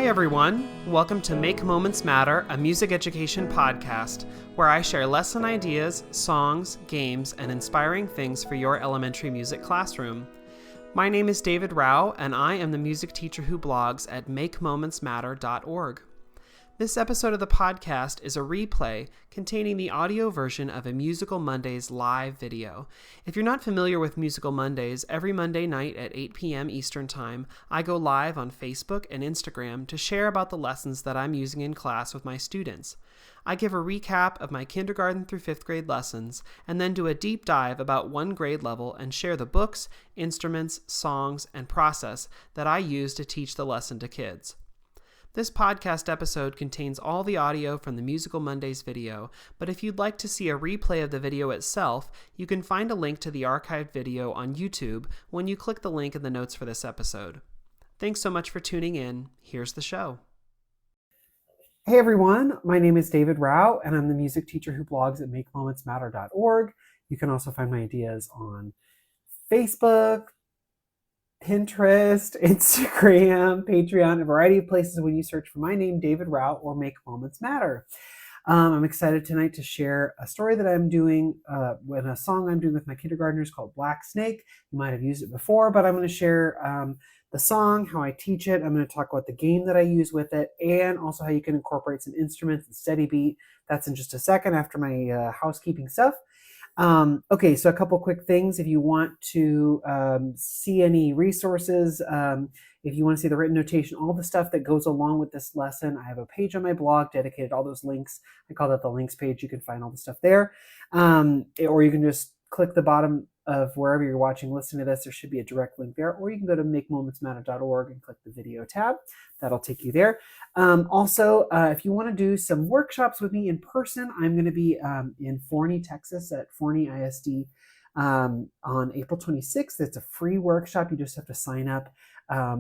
Hi everyone, welcome to Make Moments Matter, a music education podcast, where I share lesson ideas, songs, games, and inspiring things for your elementary music classroom. My name is David Rao, and I am the music teacher who blogs at makemomentsmatter.org. This episode of the podcast is a replay containing the audio version of a Musical Mondays live video. If you're not familiar with Musical Mondays, every Monday night at 8 p.m. Eastern Time, I go live on Facebook and Instagram to share about the lessons that I'm using in class with my students. I give a recap of my kindergarten through 5th grade lessons, and then do a deep dive about one grade level and share the books, instruments, songs, and process that I use to teach the lesson to kids. This podcast episode contains all the audio from the Musical Mondays video, but if you'd like to see a replay of the video itself, you can find a link to the archived video on YouTube when you click the link in the notes for this episode. Thanks so much for tuning in. Here's the show. Hey everyone, my name is David Rao, and I'm the music teacher who blogs at makemomentsmatter.org. You can also find my ideas on Facebook, Pinterest, Instagram, Patreon, a variety of places when you search for my name, David Rao, or Make Moments Matter. I'm excited tonight to share a story that I'm doing, with a song I'm doing with my kindergartners called Black Snake. You might have used it before, but I'm going to share the song, how I teach it. I'm going to talk about the game that I use with it, and also how you can incorporate some instruments and steady beat. That's in just a second after my housekeeping stuff. Okay, so a couple quick things. If you want to see any resources, if you want to see the written notation, all the stuff that goes along with this lesson, I have a page on my blog dedicated to all those links. I call that the links page. You can find all the stuff there. Or you can just click the bottom of wherever you're watching, listen to this. There should be a direct link there. Or you can go to makemomentsmatter.org and click the video tab. That'll take you there. Also, if you want to do some workshops with me in person, I'm going to be in Forney, Texas at Forney ISD on April 26th. It's a free workshop. You just have to sign up.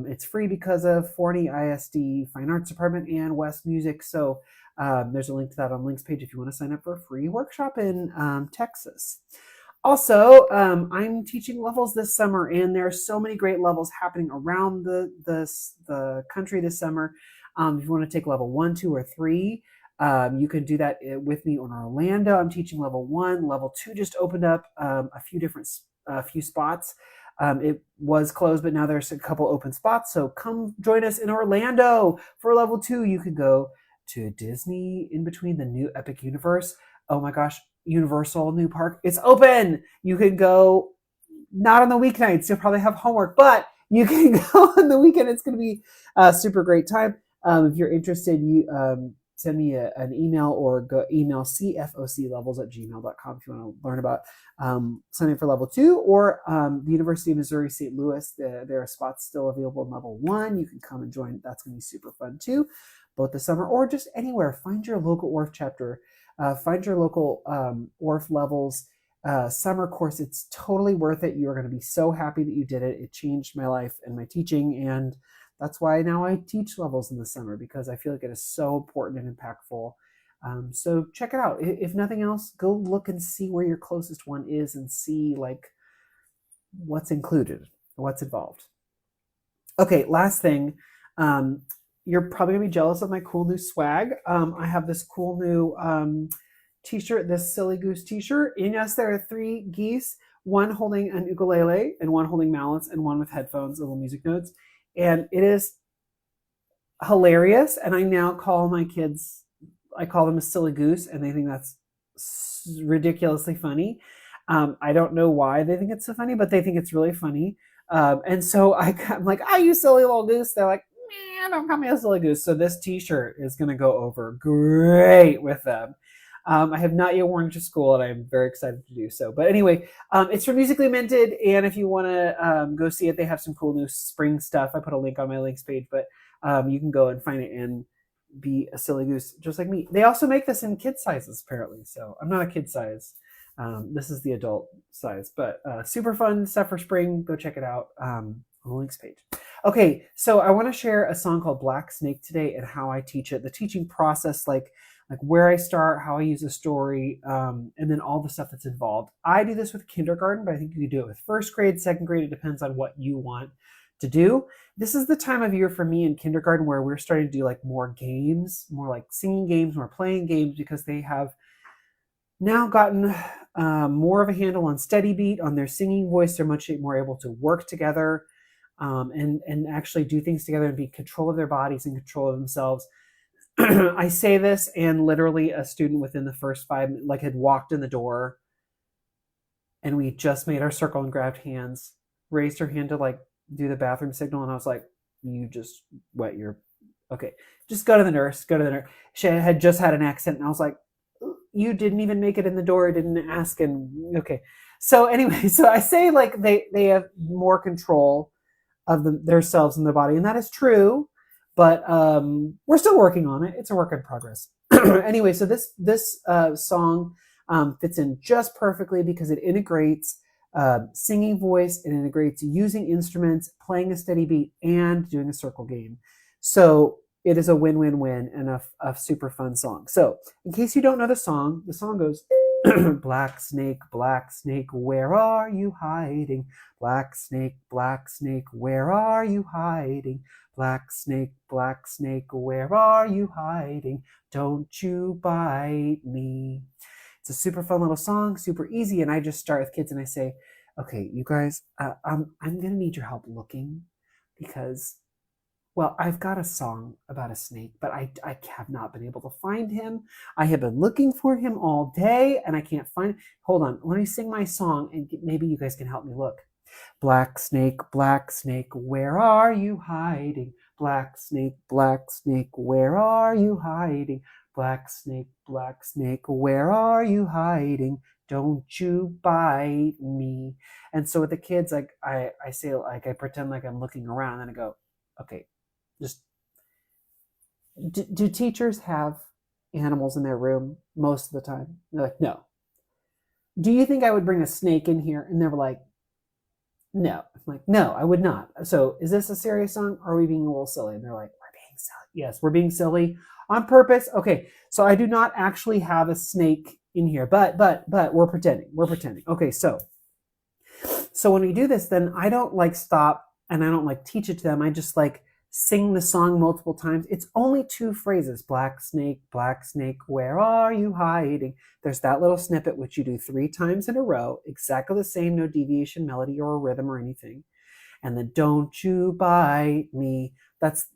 It's free because of Forney ISD Fine Arts Department and West Music. So there's a link to that on links page if you want to sign up for a free workshop in Texas. Also, I'm teaching levels this summer, and there are so many great levels happening around the country this summer. If you want to take level 1, 2, or 3, you can do that with me in Orlando. I'm teaching level 1. Level 2 just opened up a few spots. It was closed, but now there's a couple open spots. So come join us in Orlando for level 2. You could go to Disney in between the new Epic Universe. Oh my gosh. Universal new park. It's open. You can go not on the weeknights. You'll probably have homework, but you can go on the weekend. It's going to be a super great time. If you're interested, you send me an email or go email cfoclevels@gmail.com if you want to learn about something for level 2 or the University of Missouri St. Louis. There are spots still available in level 1. You can come and join. That's going to be super fun too, both the summer or just anywhere. Find your local ORF chapter. Find your local ORF levels summer course. It's totally worth it. You're going to be so happy that you did it. It changed my life and my teaching, and that's why now I teach levels in the summer, because I feel like it is so important and impactful. So check it out. If nothing else, go look and see where your closest one is and see like what's included, what's involved. Okay, last thing. You're probably gonna be jealous of my cool new swag. I have this cool new t-shirt, this Silly Goose t-shirt. And yes, there are 3 geese, one holding an ukulele and one holding mallets and one with headphones, little music notes. And it is hilarious. And I now call my kids, I call them a silly goose, and they think that's ridiculously funny. I don't know why they think it's so funny, but they think it's really funny. And so I'm like, "Ah, you silly little goose." They're like, "Don't call me a silly goose." So this t-shirt is going to go over great with them. I have not yet worn it to school, and I'm very excited to do so. But anyway, it's from Musically Minted, and if you want to go see it, they have some cool new spring stuff. I put a link on my links page, but you can go and find it and be a silly goose just like me. They also make this in kid sizes, apparently. So I'm not a kid size. This is the adult size, but super fun stuff for spring. Go check it out on the links page. Okay, so I want to share a song called Black Snake today and how I teach it, the teaching process, like where I start, how I use a story, and then all the stuff that's involved. I do this with kindergarten, but I think you can do it with 1st grade, 2nd grade. It depends on what you want to do. This is the time of year for me in kindergarten where we're starting to do like more games, more like singing games, more playing games, because they have now gotten more of a handle on steady beat, on their singing voice. They're much more able to work together, and actually do things together and be in control of their bodies and control of themselves. I say this, and literally a student within the first 5 like had walked in the door, and we just made our circle and grabbed hands, raised her hand to like do the bathroom signal, and I was like, "You just wet your okay. Just go to the nurse. Go to the nurse." She had just had an accident, and I was like, "You didn't even make it in the door. Didn't ask." And okay, so anyway, so I say like they have more control of themselves and their body, and that is true. But we're still working on it. It's a work in progress. Anyway, so this song fits in just perfectly because it integrates singing voice, it integrates using instruments, playing a steady beat, and doing a circle game. So it is a win-win-win and a super fun song. So in case you don't know the song goes, black snake, where are you hiding? Black snake, where are you hiding? Black snake, where are you hiding? Don't you bite me. It's a super fun little song, super easy, and I just start with kids and I say, okay, you guys, I'm going to need your help looking, because, well, I've got a song about a snake, but I have not been able to find him. I have been looking for him all day, and I can't find him. Hold on, let me sing my song, and maybe you guys can help me look. Black snake, where are you hiding? Black snake, where are you hiding? Black snake, where are you hiding? Don't you bite me. And so with the kids, like I say, like I pretend like I'm looking around, and I go, okay, just do teachers have animals in their room most of the time? They're like, no. Do you think I would bring a snake in here? And they were like, no. I'm like, no, I would not. So is this a serious song, or are we being a little silly? And they're like, we're being silly. Yes, we're being silly on purpose. Okay, so I do not actually have a snake in here, but we're pretending. We're pretending. Okay, so when we do this, then I don't like stop and I don't like teach it to them. I just like sing the song multiple times. It's only 2 phrases. Black snake, where are you hiding? There's that little snippet which you do 3 times in a row, exactly the same, no deviation, melody, or a rhythm or anything. And then don't you bite me.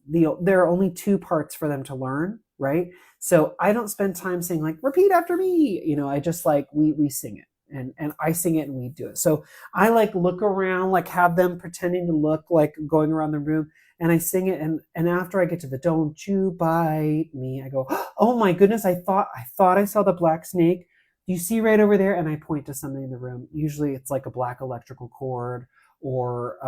There are only 2 parts for them to learn, right? So I don't spend time saying like, repeat after me. I just like, we sing it. And I sing it and we do it. So I like look around, like have them pretending to look, like going around the room, and I sing it. And after I get to the don't you bite me, I go, oh my goodness, I thought I saw the black snake. You see right over there? And I point to something in the room. Usually it's like a black electrical cord, or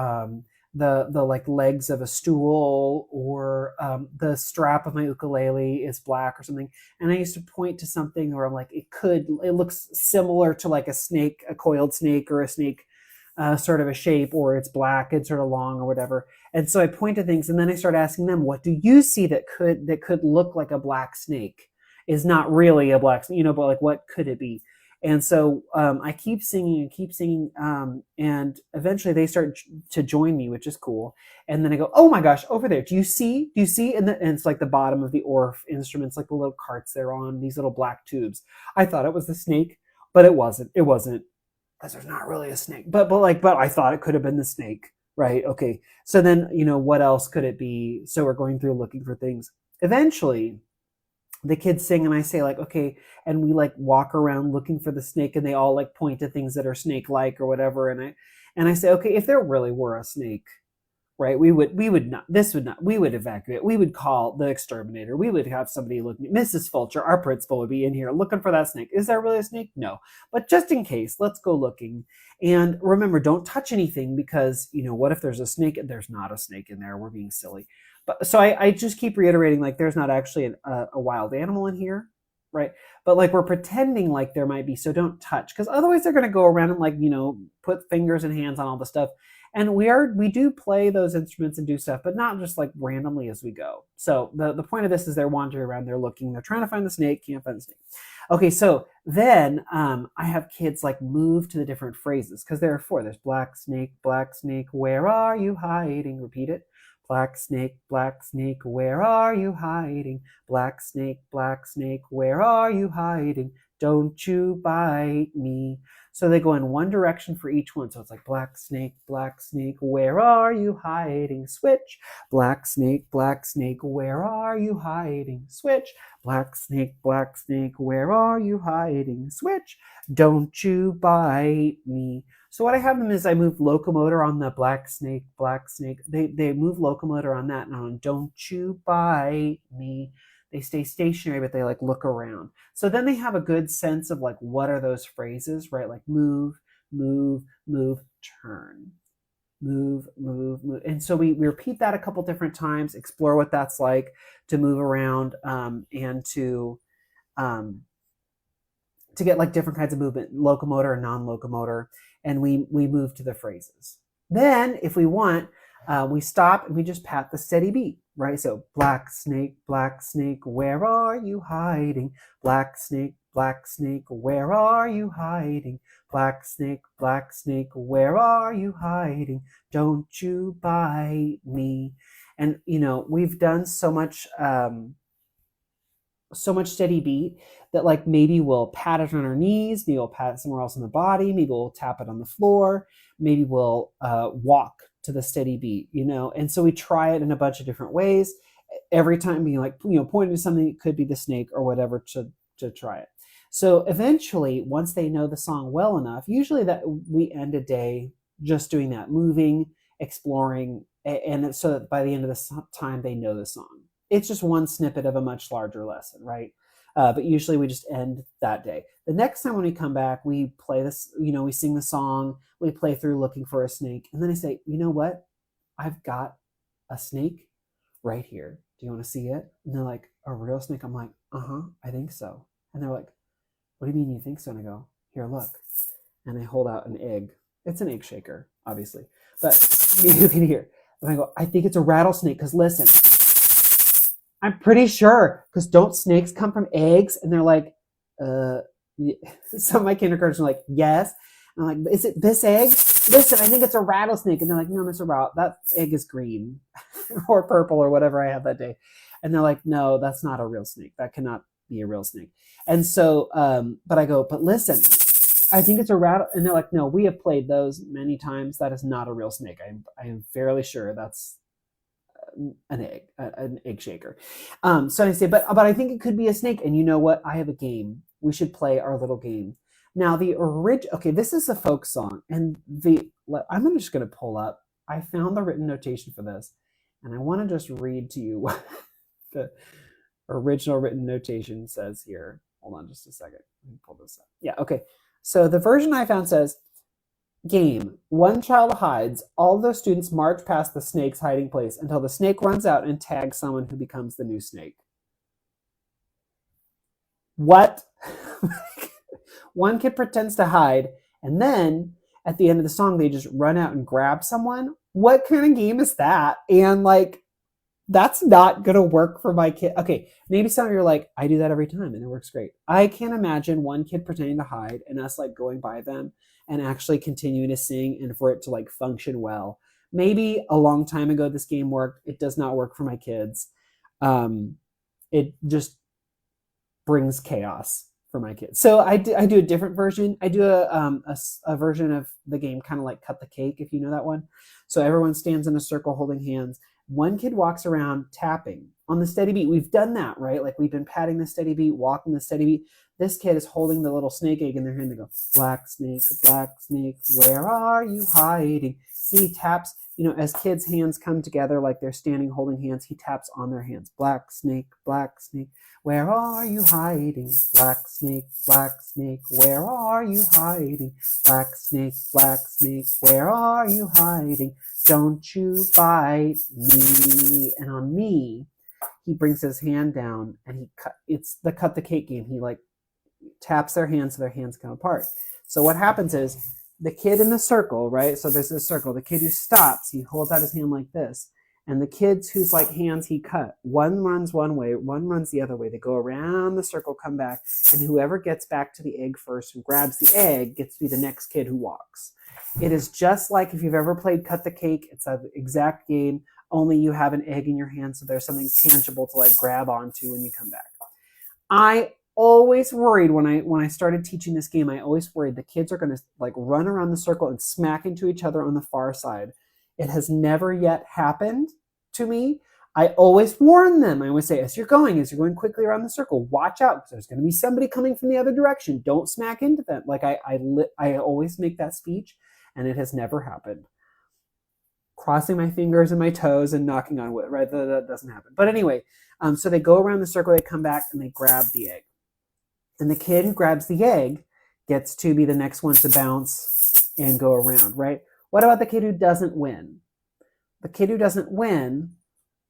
the like legs of a stool, or the strap of my ukulele is black or something. And I used to point to something where I'm like, it looks similar to like a snake, a coiled snake, or a snake sort of a shape, or it's black and sort of long or whatever. And so I point to things, and then I start asking them, what do you see that could look like a black snake? Is not really a black snake, but like, what could it be? And so I keep singing, and eventually they start to join me, which is cool. And then I go, oh my gosh, over there, do you see? And it's like the bottom of the Orff instruments, like the little carts they're on, these little black tubes. I thought it was the snake, but it wasn't, because there's not really a snake. But I thought it could have been the snake, right? Okay, so then, what else could it be? So we're going through looking for things. Eventually, the kids sing, and I say like, okay, and we like walk around looking for the snake, and they all like point to things that are snake-like or whatever, and I say, okay, if there really were a snake, right, we would evacuate, we would call the exterminator, we would have somebody look. Mrs. Fulcher, our principal, would be in here looking for that snake. Is there really a snake? No, but just in case, let's go looking. And remember, don't touch anything, because what if there's a snake and there's not a snake in there? We're being silly. But so I just keep reiterating, like, there's not actually a wild animal in here, right? But like, we're pretending like there might be, so don't touch, because otherwise they're going to go around and like, put fingers and hands on all the stuff. And we do play those instruments and do stuff, but not just like randomly as we go. So the point of this is they're wandering around, they're looking, they're trying to find the snake, can't find the snake. Okay, so then I have kids like move to the different phrases because there are four. There's black snake, where are you hiding? Repeat it. Black snake, where are you hiding? Black snake, where are you hiding? Don't you bite me. So they go in one direction for each one. So it's like black snake, where are you hiding? Switch. Black snake, where are you hiding? Switch. Black snake, where are you hiding? Switch. Don't you bite me. So what I have them is I move locomotor on the black snake. They move locomotor on that, and on don't you bite me. They stay stationary, but they like look around. So then they have a good sense of like, what are those phrases, right? Like move, turn, move. And so we repeat that a couple different times, explore what that's like to move around, and to get like different kinds of movement, locomotor and non-locomotor, and we move to the phrases. Then if we want, we stop and we just pat the steady beat, right? So black snake, where are you hiding? Black snake, where are you hiding? Black snake, where are you hiding? Don't you bite me. And we've done so much steady beat that like maybe we'll pat it on our knees, maybe we'll pat it somewhere else in the body, maybe we'll tap it on the floor, maybe we'll walk to the steady beat, and so we try it in a bunch of different ways, every time being like, pointing to something, it could be the snake or whatever, to try it. So eventually, once they know the song well enough, usually that we end a day just doing that, moving, exploring, and so that by the end of the time they know the song. It's just one snippet of a much larger lesson, right? But usually we just end that day. The next time when we come back, we play this, we sing the song, we play through looking for a snake. And then I say, you know what? I've got a snake right here. Do you want to see it? And they're like, a real snake? I'm like, I think so. And they're like, what do you mean you think so? And I go, here, look. And I hold out an egg. It's an egg shaker, obviously. But you can hear. And I go, I think it's a rattlesnake, because listen, I'm pretty sure, because don't snakes come from eggs? And they're like, some of my kindergartners are like, yes. And I'm like, is it this egg? Listen, I think it's a rattlesnake. And they're like, no, Mr. Rout, that egg is green or purple or whatever I have that day. And they're like, no, that's not a real snake. That cannot be a real snake. And so, but I go, but listen, I think it's a rattle. And they're like, no, we have played those many times. That is not a real snake. I am fairly sure that's an egg shaker. So I say, but I think it could be a snake. And you know what? I have a game. We should play our little game. Now okay, this is a folk song, and I'm just going to pull up. I found the written notation for this, and I want to just read to you what the original written notation says here. Hold on just a second. Let me pull this up. Yeah, okay. So the version I found says, game. One child hides. All the students march past the snake's hiding place until the snake runs out and tags someone who becomes the new snake. What? One kid pretends to hide, and then at the end of the song, they just run out and grab someone. What kind of game is that? And like, that's not going to work for my kid. Okay, maybe some of you are like, I do that every time and it works great. I can't imagine one kid pretending to hide and us like going by them and actually continuing to sing and for it to like function well. Maybe a long time ago this game worked. It does not work for my kids. It just brings chaos for my kids. So I do a different version. I do a version of the game, kind of like Cut the Cake, if you know that one. So everyone stands in a circle holding hands. One kid walks around tapping on the steady beat. We've done that, right? Like we've been patting the steady beat, walking the steady beat. This kid is holding the little snake egg in their hand. They go, black snake, where are you hiding? He taps, as kids' hands come together, like they're standing holding hands, he taps on their hands. Black snake, where are you hiding? Black snake, where are you hiding? Black snake, where are you hiding? Don't you bite me. And on me, he brings his hand down and it's the Cut the Cake game. He like taps their hands so their hands come apart. So what happens is the kid in the circle, right? So there's this circle. The kid who stops, he holds out his hand like this. And the kids whose like hands he cut, one runs one way, one runs the other way. They go around the circle, come back, and whoever gets back to the egg first and grabs the egg gets to be the next kid who walks. It is just like if you've ever played Cut the Cake. It's an exact game, only you have an egg in your hand, so there's something tangible to like grab onto when you come back. I always worried when I started teaching this game, I always worried the kids are going to like run around the circle and smack into each other on the far side. It has never yet happened to me. I always warn them. I always say, as you're going quickly around the circle, watch out, because there's going to be somebody coming from the other direction. Don't smack into them. Like I always make that speech, and it has never happened. Crossing my fingers and my toes and knocking on wood, right? That doesn't happen. But anyway, so they go around the circle, they come back, and they grab the egg. And the kid who grabs the egg gets to be the next one to bounce and go around, right? What about the kid who doesn't win? The kid who doesn't win,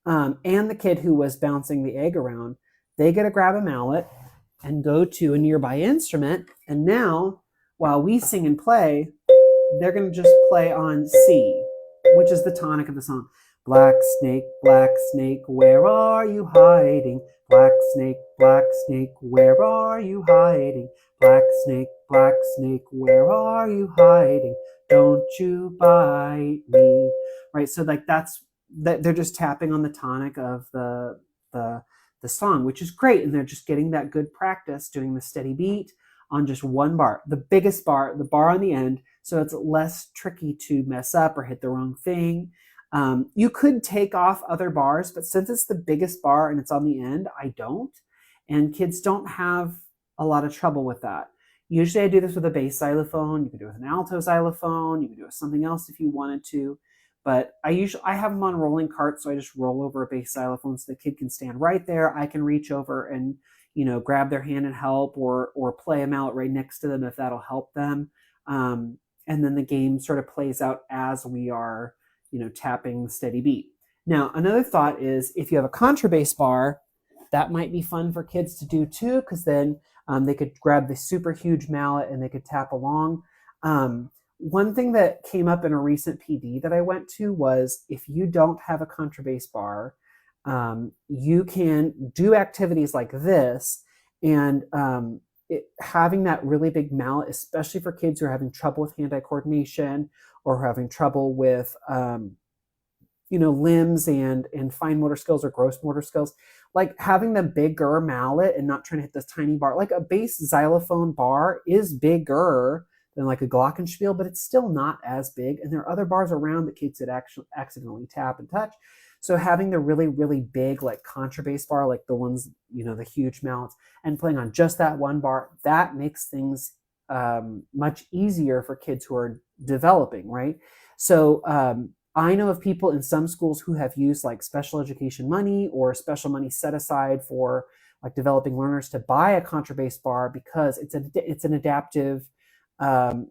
and the kid who was bouncing the egg around, they get to grab a mallet and go to a nearby instrument. And now, while we sing and play, they're going to just play on C, which is the tonic of the song. Black snake, where are you hiding? Black snake, where are you hiding? Black snake, where are you hiding? Don't you bite me. Right, so like that's that, they're just tapping on the tonic of the song, which is great, and they're just getting that good practice doing the steady beat on just one bar, the biggest bar, the bar on the end, so it's less tricky to mess up or hit the wrong thing. You could take off other bars, but since it's the biggest bar and it's on the end, I don't. And kids don't have a lot of trouble with that. Usually I do this with a bass xylophone. You could do it with an alto xylophone. You could do it with something else if you wanted to. But I have them on rolling carts, so I just roll over a bass xylophone so the kid can stand right there. I can reach over and grab their hand and help, or play them out right next to them if that'll help them. And then the game sort of plays out as we are tapping the steady beat. Now, another thought is if you have a contrabass bar, that might be fun for kids to do too, because then they could grab the super huge mallet and they could tap along. One thing that came up in a recent PD that I went to was if you don't have a contrabass bar, you can do activities like this, and having that really big mallet, especially for kids who are having trouble with hand-eye coordination or who are having trouble with limbs and fine motor skills or gross motor skills, like having the bigger mallet and not trying to hit this tiny bar. Like a bass xylophone bar is bigger than like a glockenspiel, but it's still not as big. And there are other bars around that kids could actually accidentally tap and touch. So having the really, really big like contrabass bar, like the ones, the huge mallets, and playing on just that one bar, that makes things much easier for kids who are developing, right? So I know of people in some schools who have used like special education money or special money set aside for like developing learners to buy a contrabass bar, because it's an adaptive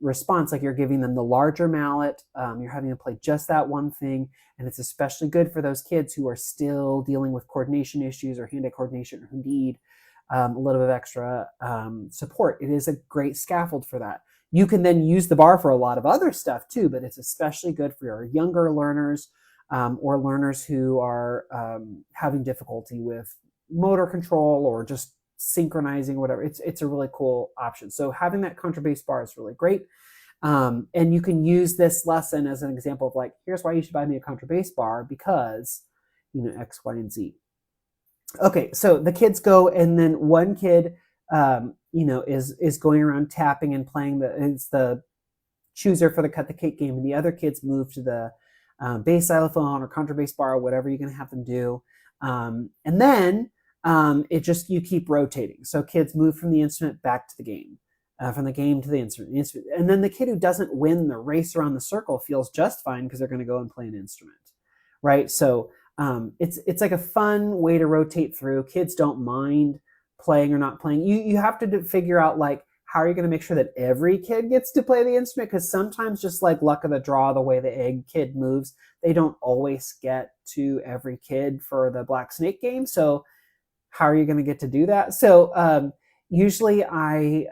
response. Like you're giving them the larger mallet, you're having them play just that one thing, and it's especially good for those kids who are still dealing with coordination issues or hand-eye coordination, or who need a little bit of extra support. It is a great scaffold for that. You can then use the bar for a lot of other stuff too, but it's especially good for your younger learners or learners who are having difficulty with motor control or just synchronizing or whatever. It's a really cool option. So having that contrabass bar is really great. And you can use this lesson as an example of like, here's why you should buy me a contrabass bar, because X, Y, and Z. Okay, so the kids go, and then one kid is going around tapping and playing it's the chooser for the Cut the Cake game, and the other kids move to the bass xylophone or contrabass bar, or whatever you're going to have them do. And then you keep rotating. So kids move from the instrument back to the game, from the game to the instrument. And then the kid who doesn't win the race around the circle feels just fine because they're going to go and play an instrument, right? So it's like a fun way to rotate through. Kids don't mind playing or not playing. You have to figure out like, how are you going to make sure that every kid gets to play the instrument? Because sometimes just like luck of the draw, the way the egg kid moves, they don't always get to every kid for the Black Snake game. So how are you going to get to do that? So usually I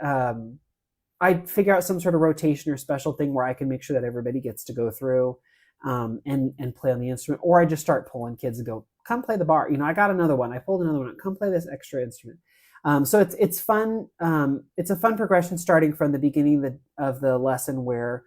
I figure out some sort of rotation or special thing where I can make sure that everybody gets to go through and play on the instrument, or I just start pulling kids and go, come play the bar. I got another one. I pulled another one. Come play this extra instrument. So it's fun. It's a fun progression starting from the beginning of the lesson where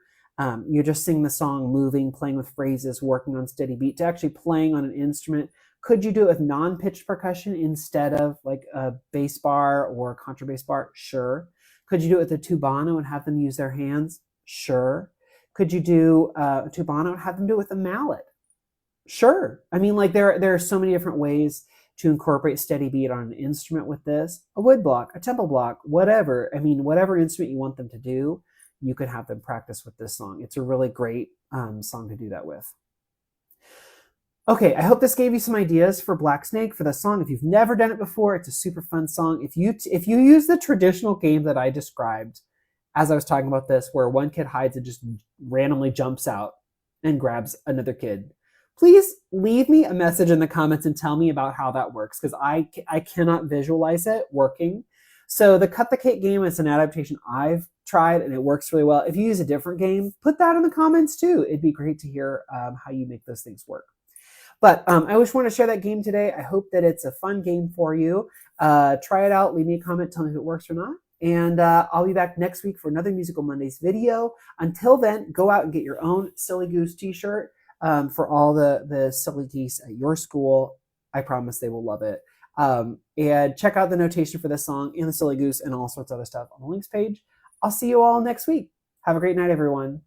you just sing the song, moving, playing with phrases, working on steady beat, to actually playing on an instrument. Could you do it with non-pitched percussion instead of like a bass bar or a contrabass bar? Sure. Could you do it with a tubano and have them use their hands? Sure. Could you do a tubano and have them do it with a mallet? Sure. I mean, like there are so many different ways to incorporate steady beat on an instrument with this. A wood block, a tempo block, whatever. I mean, whatever instrument you want them to do, you could have them practice with this song. It's a really great song to do that with. Okay, I hope this gave you some ideas for Black Snake for the song. If you've never done it before, it's a super fun song. If you use the traditional game that I described as I was talking about this, where one kid hides and just randomly jumps out and grabs another kid, please leave me a message in the comments and tell me about how that works, because I cannot visualize it working. So the Cut the Cake game is an adaptation I've tried and it works really well. If you use a different game, put that in the comments too. It'd be great to hear how you make those things work. But I just want to share that game today. I hope that it's a fun game for you. Try it out. Leave me a comment. Tell me if it works or not. And I'll be back next week for another Musical Mondays video. Until then, go out and get your own Silly Goose t-shirt for all the silly geese at your school. I promise they will love it. And check out the notation for this song and the Silly Goose and all sorts of other stuff on the links page. I'll see you all next week. Have a great night, everyone.